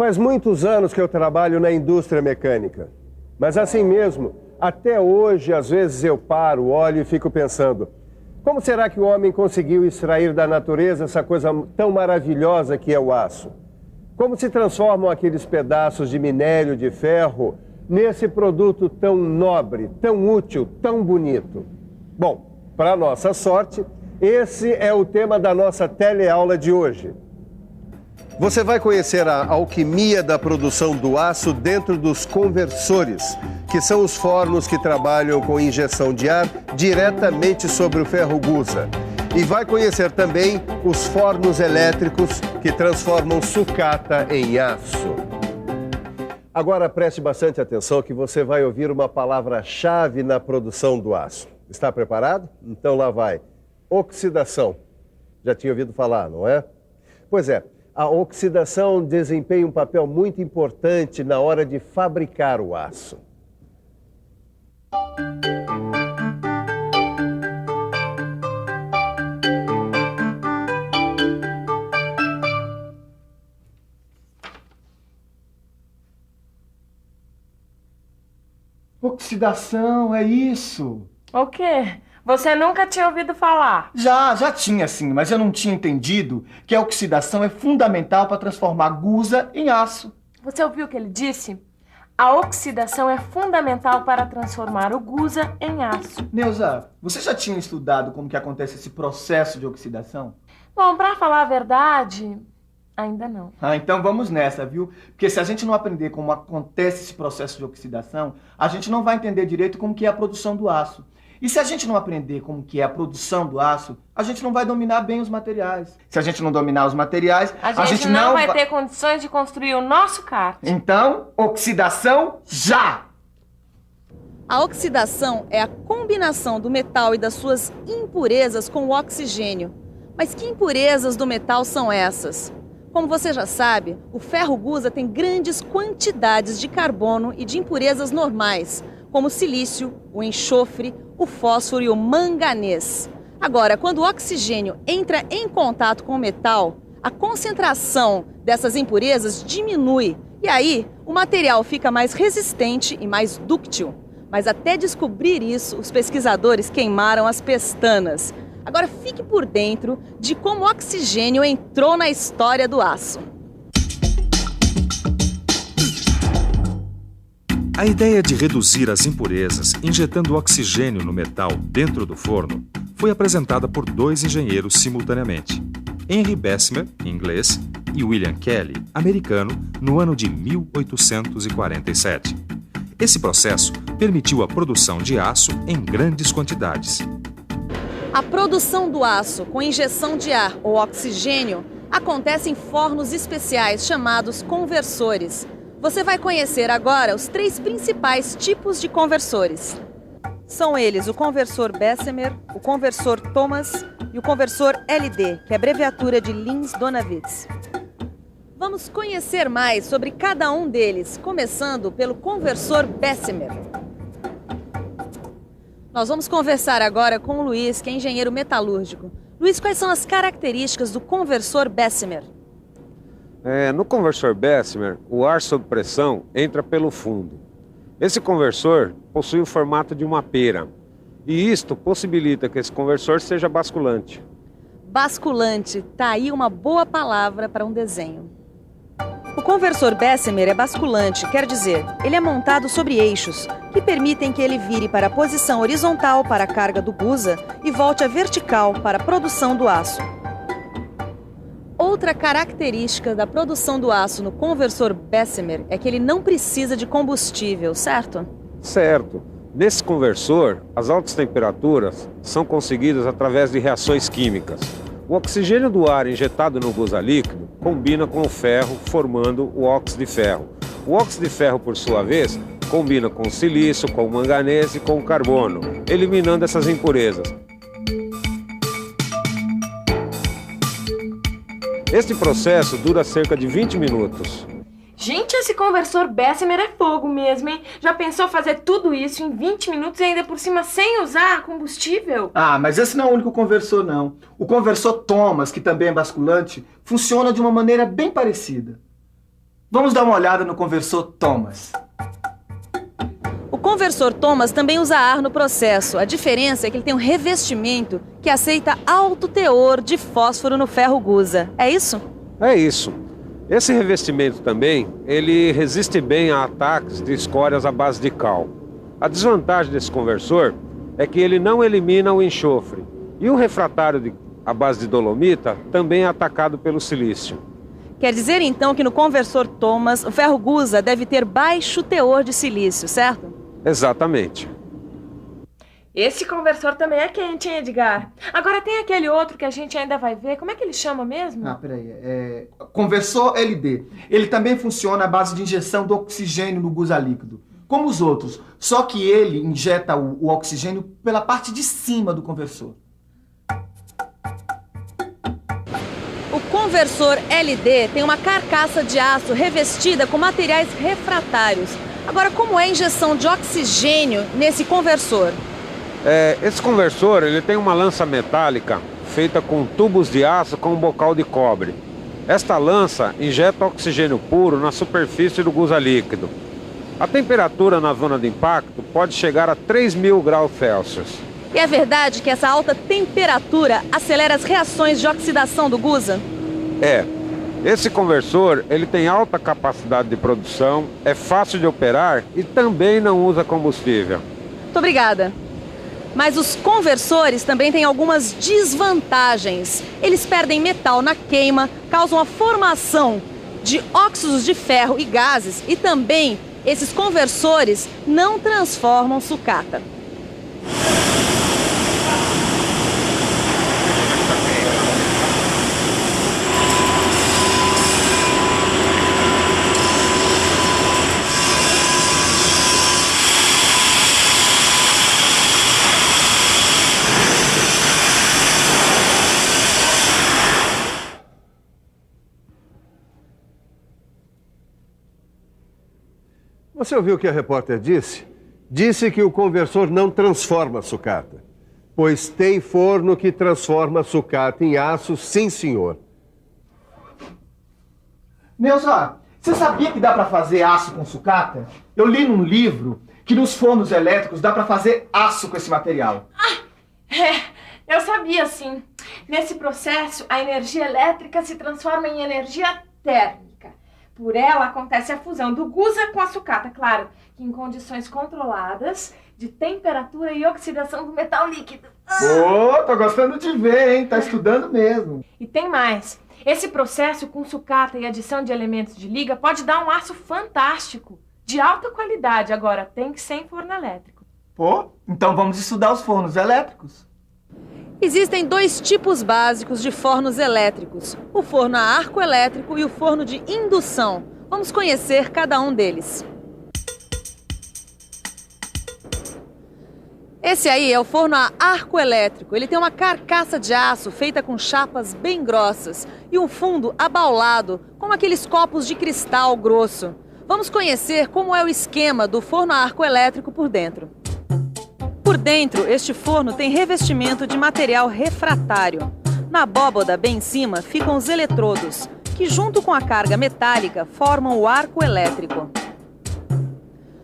Faz muitos anos que eu trabalho na indústria mecânica. Mas assim mesmo, até hoje, às vezes eu paro, olho e fico pensando: como será que o homem conseguiu extrair da natureza essa coisa tão maravilhosa que é o aço? Como se transformam aqueles pedaços de minério de ferro nesse produto tão nobre, tão útil, tão bonito? Bom, para nossa sorte, esse é o tema da nossa teleaula de hoje. Você vai conhecer a alquimia da produção do aço dentro dos conversores, que são os fornos que trabalham com injeção de ar diretamente sobre o ferro gusa. E vai conhecer também os fornos elétricos que transformam sucata em aço. Agora preste bastante atenção que você vai ouvir uma palavra-chave na produção do aço. Está preparado? Então lá vai. Oxidação. Já tinha ouvido falar, não é? Pois é, a oxidação desempenha um papel muito importante na hora de fabricar o aço. Oxidação, é isso. O quê? Você nunca tinha ouvido falar? Já tinha sim, mas eu não tinha entendido que a oxidação é fundamental para transformar gusa em aço. Você ouviu o que ele disse? A oxidação é fundamental para transformar o gusa em aço. Neuza, você já tinha estudado como que acontece esse processo de oxidação? Bom, para falar a verdade, ainda não. Então vamos nessa, viu? Porque se a gente não aprender como acontece esse processo de oxidação, a gente não vai entender direito como que é a produção do aço. E se a gente não aprender como que é a produção do aço, a gente não vai dominar bem os materiais. Se a gente não dominar os materiais, a gente não vai ter condições de construir o nosso kart. Então, oxidação já! A oxidação é a combinação do metal e das suas impurezas com o oxigênio. Mas que impurezas do metal são essas? Como você já sabe, o ferro gusa tem grandes quantidades de carbono e de impurezas normais, como o silício, o enxofre, o fósforo e o manganês. Agora, quando o oxigênio entra em contato com o metal, a concentração dessas impurezas diminui e aí o material fica mais resistente e mais dúctil. Mas até descobrir isso, os pesquisadores queimaram as pestanas. Agora fique por dentro de como o oxigênio entrou na história do aço. A ideia de reduzir as impurezas injetando oxigênio no metal dentro do forno foi apresentada por dois engenheiros simultaneamente, Henry Bessemer, inglês, e William Kelly, americano, no ano de 1847. Esse processo permitiu a produção de aço em grandes quantidades. A produção do aço com injeção de ar ou oxigênio acontece em fornos especiais chamados conversores. Você vai conhecer agora os três principais tipos de conversores. São eles o conversor Bessemer, o conversor Thomas e o conversor LD, que é a abreviatura de Linz-Donawitz. Vamos conhecer mais sobre cada um deles, começando pelo conversor Bessemer. Nós vamos conversar agora com o Luiz, que é engenheiro metalúrgico. Luiz, quais são as características do conversor Bessemer? No conversor Bessemer, o ar sob pressão entra pelo fundo. Esse conversor possui o formato de uma pera, e isto possibilita que esse conversor seja basculante. Basculante, tá aí uma boa palavra para um desenho. O conversor Bessemer é basculante, quer dizer, ele é montado sobre eixos, que permitem que ele vire para a posição horizontal para a carga do gusa e volte à vertical para a produção do aço. Outra característica da produção do aço no conversor Bessemer é que ele não precisa de combustível, certo? Certo. Nesse conversor, as altas temperaturas são conseguidas através de reações químicas. O oxigênio do ar injetado no gusa líquido combina com o ferro, formando o óxido de ferro. O óxido de ferro, por sua vez, combina com o silício, com o manganês e com o carbono, eliminando essas impurezas. Este processo dura cerca de 20 minutos. Gente, esse conversor Bessemer é fogo mesmo, hein? Já pensou fazer tudo isso em 20 minutos e ainda por cima sem usar combustível? Mas esse não é o único conversor, não. O conversor Thomas, que também é basculante, funciona de uma maneira bem parecida. Vamos dar uma olhada no conversor Thomas. O conversor Thomas também usa ar no processo. A diferença é que ele tem um revestimento que aceita alto teor de fósforo no ferro gusa. É isso? É isso. Esse revestimento também, ele resiste bem a ataques de escórias à base de cal. A desvantagem desse conversor é que ele não elimina o enxofre. E o refratário à base de dolomita também é atacado pelo silício. Quer dizer então que no conversor Thomas, o ferro gusa deve ter baixo teor de silício, certo? Exatamente. Esse conversor também é quente, hein, Edgar? Agora tem aquele outro que a gente ainda vai ver. Como é que ele chama mesmo? Peraí. Conversor LD. Ele também funciona à base de injeção do oxigênio no gusa líquido, como os outros. Só que ele injeta o oxigênio pela parte de cima do conversor. O conversor LD tem uma carcaça de aço revestida com materiais refratários. Agora, como é a injeção de oxigênio nesse conversor? Esse conversor ele tem uma lança metálica feita com tubos de aço com um bocal de cobre. Esta lança injeta oxigênio puro na superfície do gusa líquido. A temperatura na zona de impacto pode chegar a 3.000 graus Celsius. E é verdade que essa alta temperatura acelera as reações de oxidação do gusa? Esse conversor ele tem alta capacidade de produção, é fácil de operar e também não usa combustível. Muito obrigada. Mas os conversores também têm algumas desvantagens. Eles perdem metal na queima, causam a formação de óxidos de ferro e gases e também esses conversores não transformam sucata. Você ouviu o que a repórter disse? Disse que o conversor não transforma sucata, pois tem forno que transforma sucata em aço, sim senhor. Neuza, você sabia que dá para fazer aço com sucata? Eu li num livro que nos fornos elétricos dá para fazer aço com esse material. Eu sabia sim. Nesse processo, a energia elétrica se transforma em energia térmica. Por ela acontece a fusão do gusa com a sucata, claro, que em condições controladas de temperatura e oxidação do metal líquido. Tô gostando de ver, hein? Tá estudando mesmo. E tem mais. Esse processo com sucata e adição de elementos de liga pode dar um aço fantástico, de alta qualidade. Agora, tem que ser em forno elétrico. Então vamos estudar os fornos elétricos. Existem dois tipos básicos de fornos elétricos, o forno a arco elétrico e o forno de indução. Vamos conhecer cada um deles. Esse aí é o forno a arco elétrico. Ele tem uma carcaça de aço feita com chapas bem grossas e um fundo abaulado, como aqueles copos de cristal grosso. Vamos conhecer como é o esquema do forno a arco elétrico por dentro. Por dentro, este forno tem revestimento de material refratário. Na abóboda, bem em cima, ficam os eletrodos, que junto com a carga metálica formam o arco elétrico.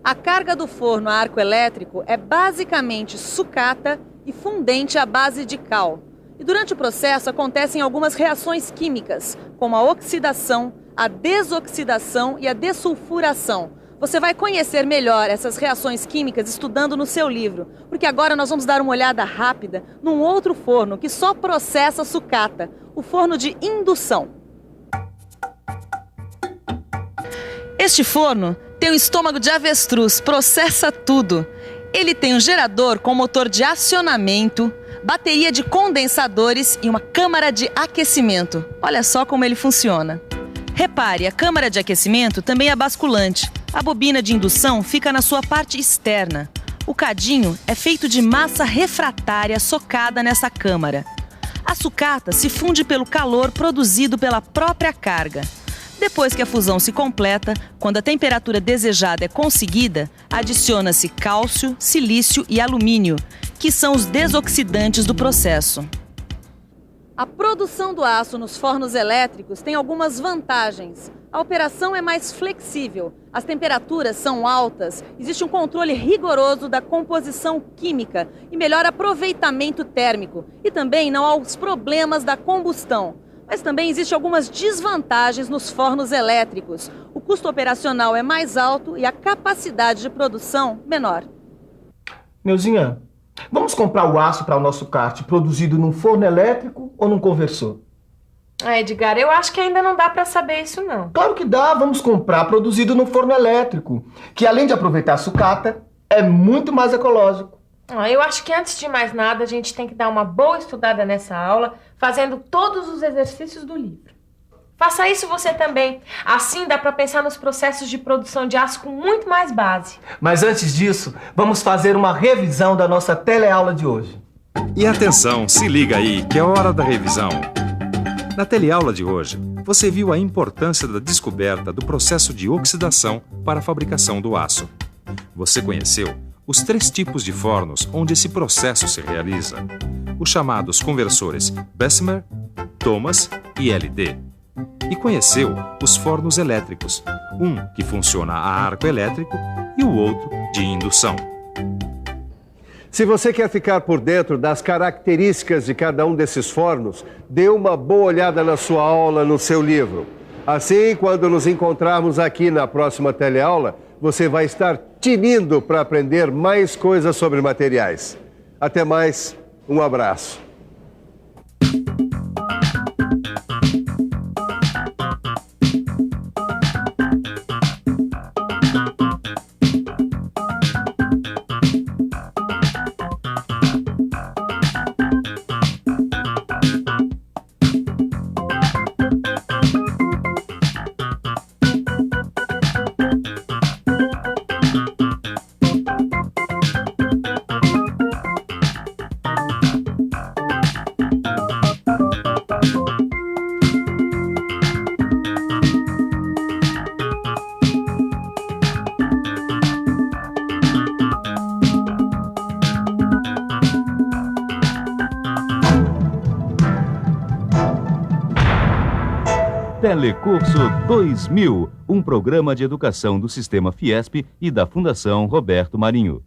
A carga do forno a arco elétrico é basicamente sucata e fundente à base de cal. E durante o processo acontecem algumas reações químicas, como a oxidação, a desoxidação e a dessulfuração. Você vai conhecer melhor essas reações químicas estudando no seu livro, porque agora nós vamos dar uma olhada rápida num outro forno que só processa sucata, o forno de indução. Este forno tem um estômago de avestruz, processa tudo. Ele tem um gerador com motor de acionamento, bateria de condensadores e uma câmara de aquecimento. Olha só como ele funciona. Repare, a câmara de aquecimento também é basculante. A bobina de indução fica na sua parte externa. O cadinho é feito de massa refratária socada nessa câmara. A sucata se funde pelo calor produzido pela própria carga. Depois que a fusão se completa, quando a temperatura desejada é conseguida, adiciona-se cálcio, silício e alumínio, que são os desoxidantes do processo. A produção do aço nos fornos elétricos tem algumas vantagens. A operação é mais flexível, as temperaturas são altas, existe um controle rigoroso da composição química e melhor aproveitamento térmico. E também não há os problemas da combustão. Mas também existem algumas desvantagens nos fornos elétricos. O custo operacional é mais alto e a capacidade de produção menor. Neuzinha, vamos comprar o aço para o nosso kart produzido num forno elétrico ou num conversor? Edgar, eu acho que ainda não dá para saber isso, não. Claro que dá, vamos comprar produzido num forno elétrico, que além de aproveitar a sucata, é muito mais ecológico. Eu acho que antes de mais nada, a gente tem que dar uma boa estudada nessa aula, fazendo todos os exercícios do livro. Faça isso você também. Assim dá para pensar nos processos de produção de aço com muito mais base. Mas antes disso, vamos fazer uma revisão da nossa teleaula de hoje. E atenção, se liga aí, que é hora da revisão. Na teleaula de hoje, você viu a importância da descoberta do processo de oxidação para a fabricação do aço. Você conheceu os 3 tipos de fornos onde esse processo se realiza, os chamados conversores Bessemer, Thomas e LD. E conheceu os fornos elétricos, um que funciona a arco elétrico e o outro de indução. Se você quer ficar por dentro das características de cada um desses fornos, dê uma boa olhada na sua aula, no seu livro. Assim, quando nos encontrarmos aqui na próxima teleaula, você vai estar tinindo para aprender mais coisas sobre materiais. Até mais, um abraço. Telecurso 2000, um programa de educação do Sistema Fiesp e da Fundação Roberto Marinho.